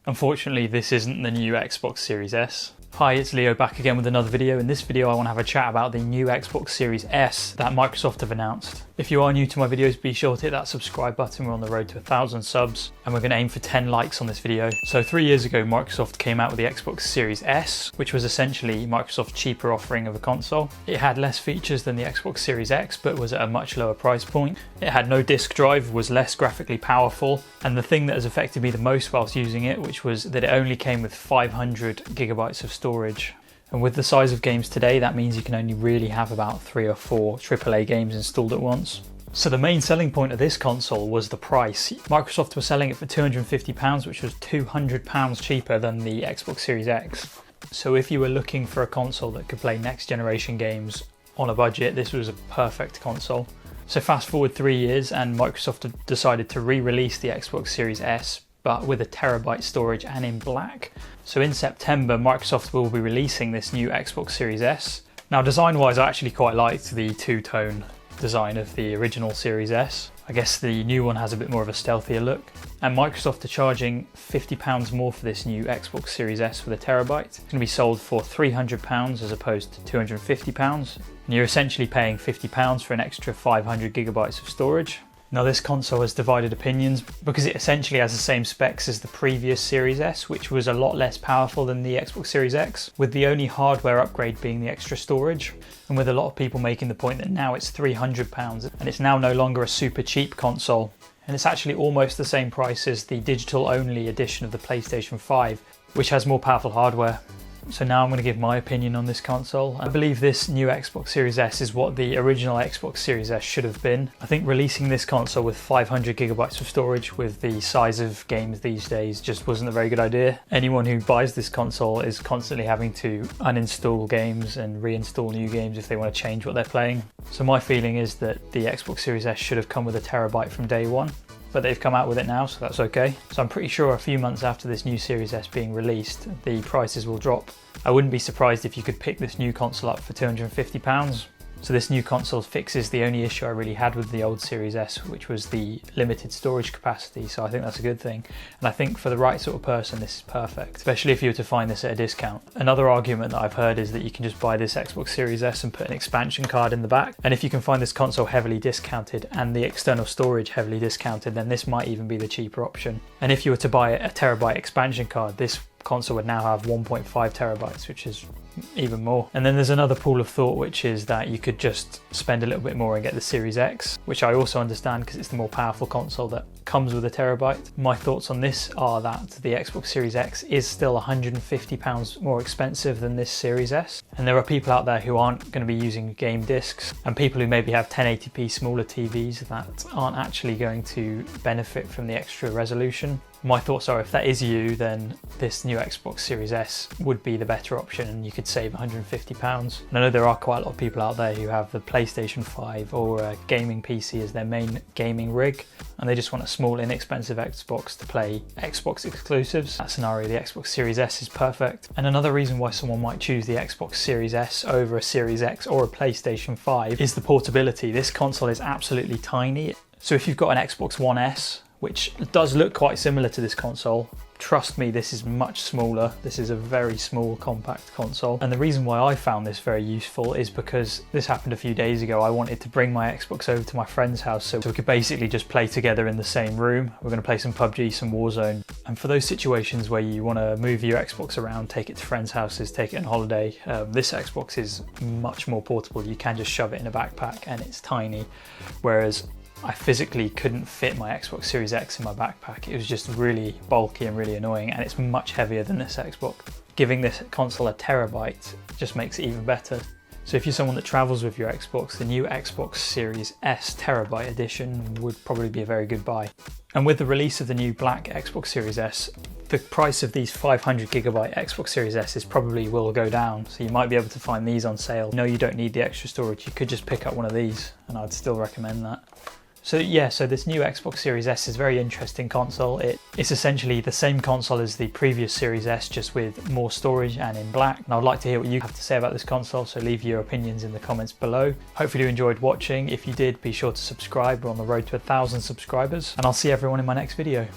Unfortunately, this isn't the new Xbox Series S. Hi, it's Leo back again with another video. In this video I want to have a chat about the new Xbox Series S that Microsoft have announced. If you are new to my videos, be sure to hit that subscribe button. We're on the road to 1,000 subs and we're going to aim for 10 likes on this video. So 3 years ago Microsoft came out with the Xbox Series S, which was essentially Microsoft's cheaper offering of a console. It had less features than the Xbox Series X but was at a much lower price point. It had no disk drive, was less graphically powerful, and the thing that has affected me the most whilst using it, which was that it only came with 500 gigabytes of storage. And with the size of games today, that means you can only really have about 3 or 4 AAA games installed at once. So the main selling point of this console was the price. Microsoft were selling it for £250, which was £200 cheaper than the Xbox Series X. So if you were looking for a console that could play next generation games on a budget, this was a perfect console. So fast forward 3 years and Microsoft have decided to re-release the Xbox Series S, but with a terabyte storage and in black. So in September, Microsoft will be releasing this new Xbox Series S. Now design wise, I actually quite liked the two-tone design of the original Series S. I guess the new one has a bit more of a stealthier look. And Microsoft are charging £50 more for this new Xbox Series S with a terabyte. It's going to be sold for £300 as opposed to £250. And you're essentially paying £50 for an extra 500 gigabytes of storage. Now this console has divided opinions because it essentially has the same specs as the previous Series S, which was a lot less powerful than the Xbox Series X, with the only hardware upgrade being the extra storage, and with a lot of people making the point that now it's £300 and it's now no longer a super cheap console. And it's actually almost the same price as the digital only edition of the PlayStation 5, which has more powerful hardware. So now I'm going to give my opinion on this console. I believe this new Xbox Series S is what the original Xbox Series S should have been. I think releasing this console with 500 gigabytes of storage with the size of games these days just wasn't a very good idea. Anyone who buys this console is constantly having to uninstall games and reinstall new games if they want to change what they're playing. So my feeling is that the Xbox Series S should have come with a terabyte from day one. But they've come out with it now, so that's okay. So I'm pretty sure a few months after this new Series S being released, the prices will drop. I wouldn't be surprised if you could pick this new console up for £250. So this new console fixes the only issue I really had with the old Series S, which was the limited storage capacity, so I think that's a good thing. And I think for the right sort of person, this is perfect, especially if you were to find this at a discount. Another argument that I've heard is that you can just buy this Xbox Series S and put an expansion card in the back. And if you can find this console heavily discounted and the external storage heavily discounted, then this might even be the cheaper option. And if you were to buy a terabyte expansion card, this console would now have 1.5 terabytes, which is even more. And then there's another pool of thought, which is that you could just spend a little bit more and get the Series X, which I also understand because it's the more powerful console that comes with a terabyte. My thoughts on this are that the Xbox Series X is still £150 more expensive than this Series S. And there are people out there who aren't going to be using game discs, and people who maybe have 1080p smaller TVs that aren't actually going to benefit from the extra resolution. My thoughts are, if that is you, then this new Xbox Series S would be the better option and you could save £150. And I know there are quite a lot of people out there who have the PlayStation 5 or a gaming PC as their main gaming rig, and they just want a small inexpensive Xbox to play Xbox exclusives. In that scenario, the Xbox Series S is perfect. And another reason why someone might choose the Xbox Series S over a Series X or a PlayStation 5 is the portability. This console is absolutely tiny. So if you've got an Xbox One S, which does look quite similar to this console, trust me, this is much smaller. This is a very small, compact console. And the reason why I found this very useful is because this happened a few days ago. I wanted to bring my Xbox over to my friend's house so we could basically just play together in the same room. We're going to play some PUBG, some Warzone. And for those situations where you want to move your Xbox around, take it to friends' houses, take it on holiday, this Xbox is much more portable. You can just shove it in a backpack and it's tiny. Whereas I physically couldn't fit my Xbox Series X in my backpack. It was just really bulky and really annoying, and it's much heavier than this Xbox. Giving this console a terabyte just makes it even better. So if you're someone that travels with your Xbox, the new Xbox Series S terabyte edition would probably be a very good buy. And with the release of the new black Xbox Series S, the price of these 500 gigabyte Xbox Series S's probably will go down, so you might be able to find these on sale. No, you don't need the extra storage. You could just pick up one of these, and I'd still recommend that. So yeah, so this new Xbox Series S is a very interesting console. It's essentially the same console as the previous Series S, just with more storage and in black. And I'd like to hear what you have to say about this console, so leave your opinions in the comments below. Hopefully you enjoyed watching. If you did, be sure to subscribe. We're on the road to 1,000 subscribers, and I'll see everyone in my next video.